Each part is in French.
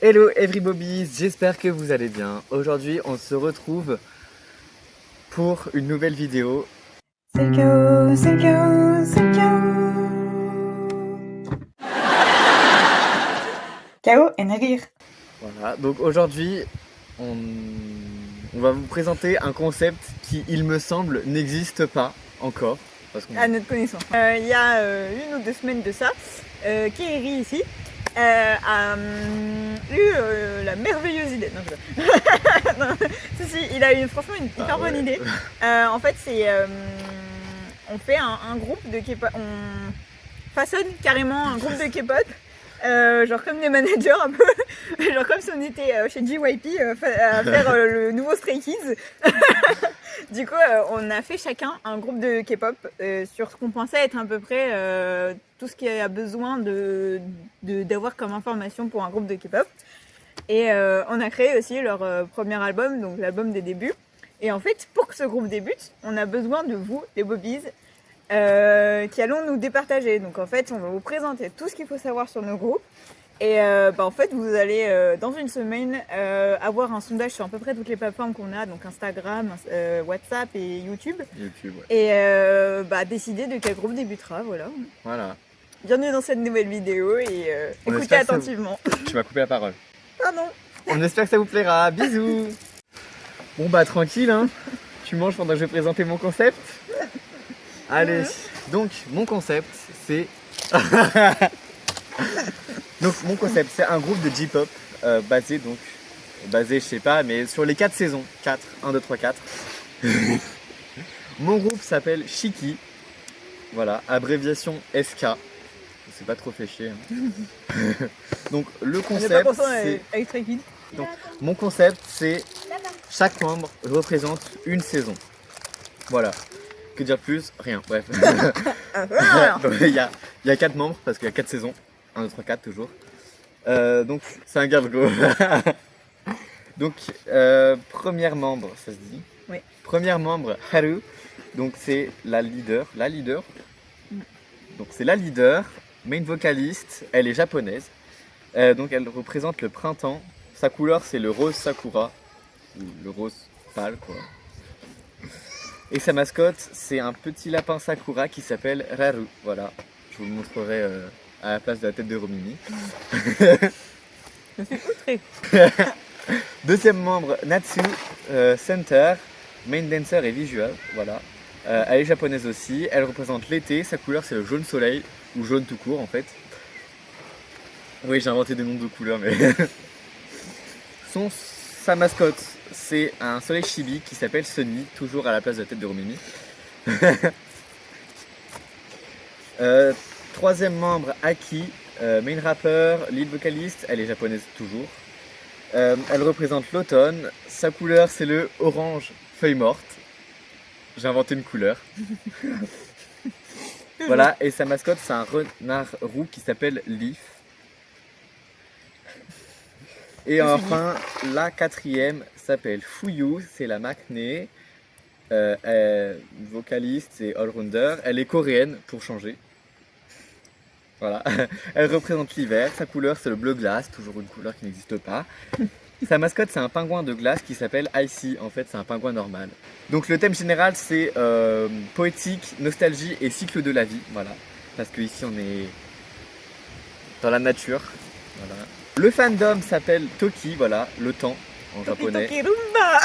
Hello everybody, j'espère que vous allez bien. Aujourd'hui on se retrouve pour une nouvelle vidéo. C'est chaos, c'est chaos, c'est chaos. Chaos et navire. Voilà, donc aujourd'hui on va vous présenter un concept qui, il me semble, n'existe pas encore. Parce qu'on... À notre connaissance. Il y a 1 ou 2 semaines de ça, Kiri ici a eu la merveilleuse idée. Non, je... non, si, il a eu franchement une hyper bonne idée. En fait, c'est on fait un groupe de K-pop, on façonne carrément un groupe de K-pop. Genre comme des managers un peu, genre comme si on était chez JYP à faire le nouveau Stray Kids. Du coup, on a fait chacun un groupe de K-pop sur ce qu'on pensait être à peu près tout ce qu'il y a besoin d'avoir comme information pour un groupe de K-pop. Et on a créé aussi leur premier album, donc l'album des débuts. Et en fait, pour que ce groupe débute, on a besoin de vous, les Bobbies, qui allons nous départager. Donc en fait, on va vous présenter tout ce qu'il faut savoir sur nos groupes. Et en fait, vous allez dans une semaine avoir un sondage sur à peu près toutes les plateformes qu'on a, donc Instagram, WhatsApp et YouTube. Ouais. Et décider de quel groupe débutera, voilà. Voilà. Bienvenue dans cette nouvelle vidéo et écoutez attentivement. Tu m'as coupé la parole. Pardon. On espère que ça vous plaira, bisous. Bon bah tranquille hein, tu manges pendant que je vais présenter mon concept. Allez, donc mon concept c'est... donc mon concept c'est un groupe de J-pop basé je sais pas, mais sur les 4 saisons, 4, 1, 2, 3, 4. Mon groupe s'appelle Shiki, voilà, abréviation SK. C'est pas trop fait chier. Hein. Donc le concept c'est... avec Stray Kids. Donc, mon concept c'est chaque membre représente une saison. Voilà. Que dire plus? Rien, bref. Il y a 4 membres parce qu'il y a 4 saisons. 1, 2, 3, 4 toujours. Donc c'est un girl go. Donc première membre, ça se dit? Oui. Première membre, Haru. Donc c'est la leader. Donc c'est la leader, main vocaliste, elle est japonaise. Donc elle représente le printemps. Sa couleur c'est le rose sakura. Ou le rose pâle quoi. Et sa mascotte, c'est un petit lapin sakura qui s'appelle Raru. Voilà, je vous le montrerai à la place de la tête de Romimi. Je suis outrée. Deuxième membre, Natsu, center, main dancer et visual. Voilà. Elle est japonaise aussi. Elle représente l'été. Sa couleur, c'est le jaune soleil, ou jaune tout court en fait. Oui, j'ai inventé des noms de couleurs, mais... Sa mascotte, c'est un soleil chibi qui s'appelle Sunny, toujours à la place de la tête de Romimi. Troisième membre, Aki, main rapper, lead vocaliste, elle est japonaise toujours. Elle représente l'automne, sa couleur c'est le orange feuille morte. J'ai inventé une couleur. Voilà, et sa mascotte c'est un renard roux qui s'appelle Leaf. Et enfin, la quatrième s'appelle Fuyu, c'est la maknae, vocaliste et all-rounder. Elle est coréenne pour changer. Voilà, elle représente l'hiver. Sa couleur c'est le bleu glace, toujours une couleur qui n'existe pas. Sa mascotte c'est un pingouin de glace qui s'appelle Icy, en fait c'est un pingouin normal. Donc le thème général c'est poétique, nostalgie et cycle de la vie, voilà. Parce que ici on est dans la nature, voilà. Le fandom s'appelle Toki, voilà, le temps en japonais. Toki Rumba.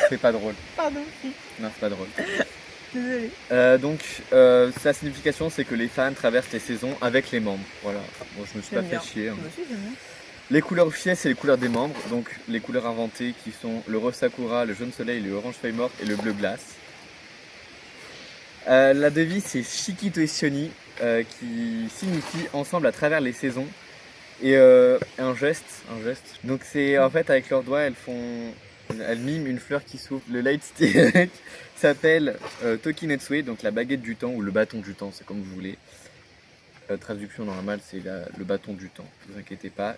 C'est pas drôle. Pardon. Non, c'est pas drôle. Désolée. Donc sa signification c'est que les fans traversent les saisons avec les membres. Voilà. Bon, je me suis pas fait chier. Hein. Moi aussi, j'aime bien. Les couleurs officielles c'est les couleurs des membres, donc les couleurs inventées qui sont le rose sakura, le jaune soleil, le orange feuille morte et le bleu glace. La devise c'est Shiki to Ishoni, qui signifie ensemble à travers les saisons. Et un geste. Donc c'est en fait avec leurs doigts elles miment une fleur qui s'ouvre. Le light stick s'appelle Tokinetsue, donc la baguette du temps ou le bâton du temps, c'est comme vous voulez. Traduction normale, c'est le bâton du temps, ne vous inquiétez pas.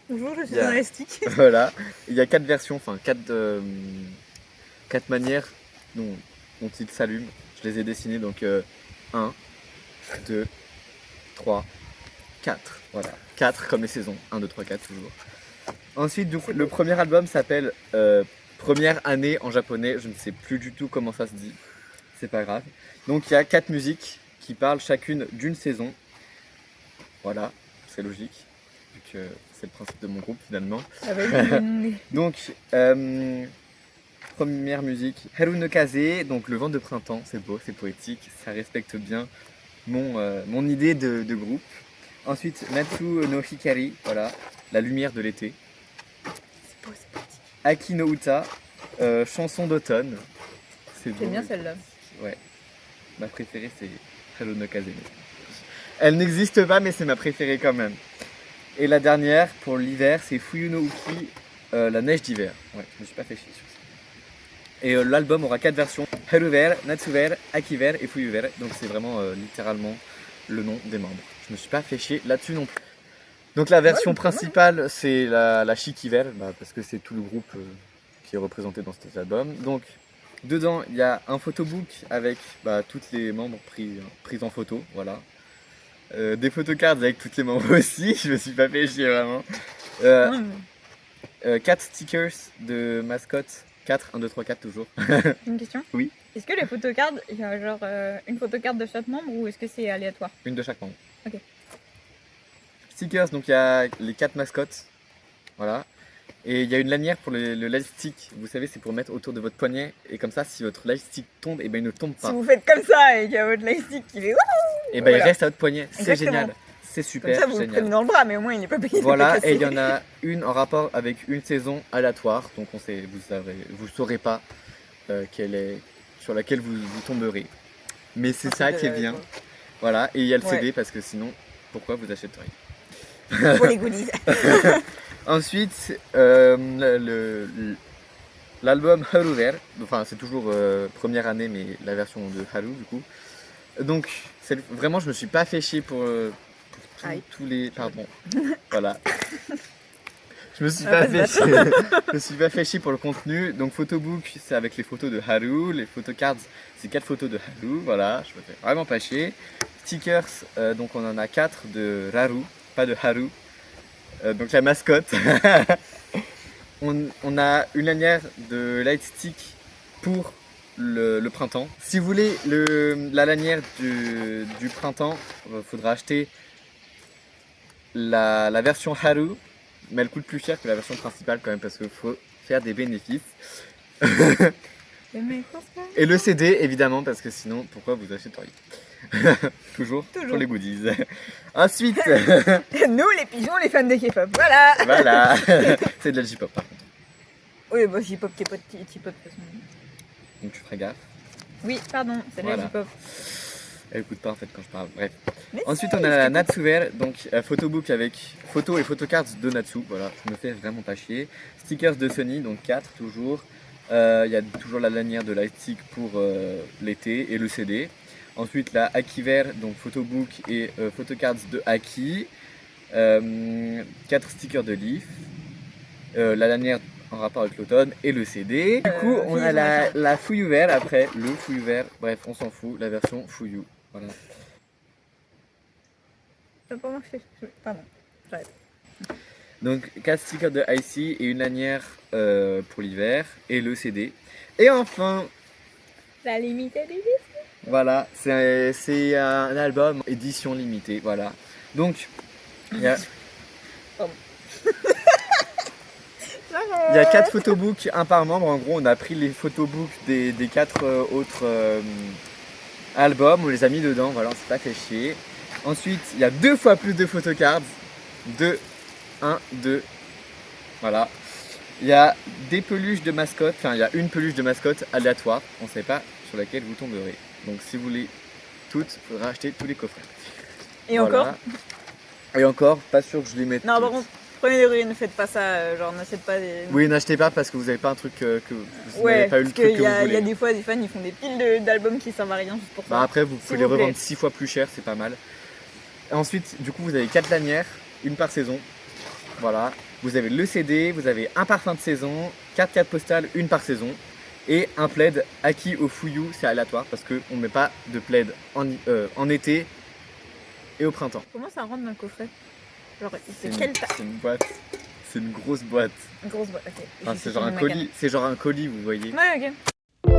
Bonjour, je suis journalistique. Voilà, il y a 4 versions, enfin 4 manières dont il s'allume. Je les ai dessinées, donc 1, 2, 3, 4. Voilà, 4 comme les saisons. 1, 2, 3, 4 toujours. Ensuite, donc, le premier album s'appelle Première année en japonais. Je ne sais plus du tout comment ça se dit. C'est pas grave. Donc il y a 4 musiques qui parlent chacune d'une saison. Voilà, c'est logique. Vu que c'est le principe de mon groupe finalement. Ah bah oui, Donc, première musique, Haru no Kaze, donc le vent de printemps, c'est beau, c'est poétique, ça respecte bien mon idée de groupe. Ensuite, Natsu no Hikari, voilà, la lumière de l'été. c'est beau, c'est poétique. Aki no Uta, chanson d'automne. C'est beau. J'aime bien celle-là. Ouais, ma préférée c'est Haru no Kaze. Elle n'existe pas, mais c'est ma préférée quand même. Et la dernière, pour l'hiver, c'est Fuyu no Uki, la neige d'hiver. Ouais, je me suis pas fait chier sur ça. Et l'album aura 4 versions, Haruver, Natsuver, Akiver et Fuyuver. Donc c'est vraiment littéralement le nom des membres. Je me suis pas fait chier là-dessus non plus. Donc la version principale, c'est la Shikiver, parce que c'est tout le groupe qui est représenté dans cet album. Donc dedans, il y a un photobook avec tous les membres pris en photo, voilà. Des photocards avec toutes les membres aussi, je me suis pas fait chier vraiment. 4 stickers de mascotte, 4, 1, 2, 3, 4 toujours. Une question? Oui. Est-ce que les photocards, il y a genre une photocarte de chaque membre ou est-ce que c'est aléatoire? Une de chaque membre. Ok. Stickers, donc il y a les 4 mascottes, voilà. Et il y a une lanière pour le light stick, vous savez, c'est pour mettre autour de votre poignet. Et comme ça, si votre light stick tombe, et ben il ne tombe pas. Si vous faites comme ça et qu'il y a votre lightstick qui est Et ben il voilà. reste à votre poignet, c'est Exactement. génial. C'est super, comme ça, vous le génial. prenez dans le bras, mais au moins il n'est pas payé. Voilà, et il y en a une en rapport avec une saison aléatoire, donc vous saurez pas sur laquelle vous tomberez. Mais c'est ça qui est bien. Voilà, et il y a le CD parce que sinon, pourquoi vous achèteriez? Pour les goodies. Ensuite, l'album Haruver, enfin c'est toujours première année, mais la version de Haru du coup. Donc vraiment, je me suis pas fait chier pour tous les. Pardon. Voilà. Je me suis pas fait chier. Je me suis pas fait chier pour le contenu. Donc photobook, c'est avec les photos de Haru. Les photocards, c'est 4 photos de Haru. Voilà, je me fais vraiment pas chier. Stickers, donc on en a 4 de Raru, pas de Haru. Donc la mascotte. on a une lanière de light stick pour le printemps. Si vous voulez la lanière du printemps, il faudra acheter la version Haru, mais elle coûte plus cher que la version principale quand même parce qu'il faut faire des bénéfices. Et le CD évidemment parce que sinon pourquoi vous achèteriez? Toujours pour les goodies. Ensuite, nous les pigeons, les fans de K-pop, voilà. Voilà, c'est de la J-pop par contre. Oui, bah J-pop, K-pop, T-pop de toute façon. Donc tu feras gaffe. Oui, pardon, c'est de la J-pop. Elle écoute pas en fait quand je parle. Bref. Mais Ensuite si, on a la Natsuver, donc photobook avec photos et photocards de Natsu. Voilà, je me fais vraiment pas chier. Stickers de Sony, donc 4 toujours. Il y a toujours la lanière de Lightstick pour l'été et le CD. Ensuite la Akiver, donc photobook et photocards de Aki. 4 stickers de Leaf. La lanière en rapport avec l'automne et le CD. Du coup, on a la Fuyuver après, le Fuyuver. Bref, on s'en fout, la version Fuyu. Voilà. Ça n'a pas marché. Pardon, j'arrête. Donc 4 stickers de Icy et une lanière pour l'hiver et le CD. Et enfin, la limited edition. Voilà, c'est un album édition limitée, voilà. Donc, il y a 4 photobooks, un par membre. En gros, on a pris les photobooks des 4 autres albums, on les a mis dedans, voilà, on s'est pas fait chier. Ensuite, il y a 2 fois plus de photocards. 2, 1, 2. Voilà. Il y a des peluches de mascotte, enfin, il y a une peluche de mascotte aléatoire, on ne sait pas sur laquelle vous tomberez. Donc, si vous voulez toutes, il faudra acheter tous les coffrets. Et voilà. Encore Et encore, pas sûr que je les mette. Non, par contre, prenez des rues, ne faites pas ça, genre n'achètez pas des. Oui, n'achetez pas parce que vous n'avez pas un truc que vous n'avez pas eu le truc que vous voulez. Il y a des fois des fans, ils font des piles d'albums qui servent à rien juste pour ça. Bah après, vous pouvez les revendre 6 fois plus cher, c'est pas mal. Ensuite, du coup, vous avez 4 lanières, une par saison. Voilà. Vous avez le CD, vous avez un parfum de saison, 4 cartes postales, une par saison. Et un plaid Aki au Fuyu, c'est aléatoire parce qu'on ne met pas de plaid en été et au printemps. Comment ça rentre dans le coffret? Genre, C'est c'est quelle taille? c'est une boîte. C'est une grosse boîte. Une grosse boîte, ok. Enfin, c'est genre un colis. C'est genre un colis, vous voyez. Ouais, ok.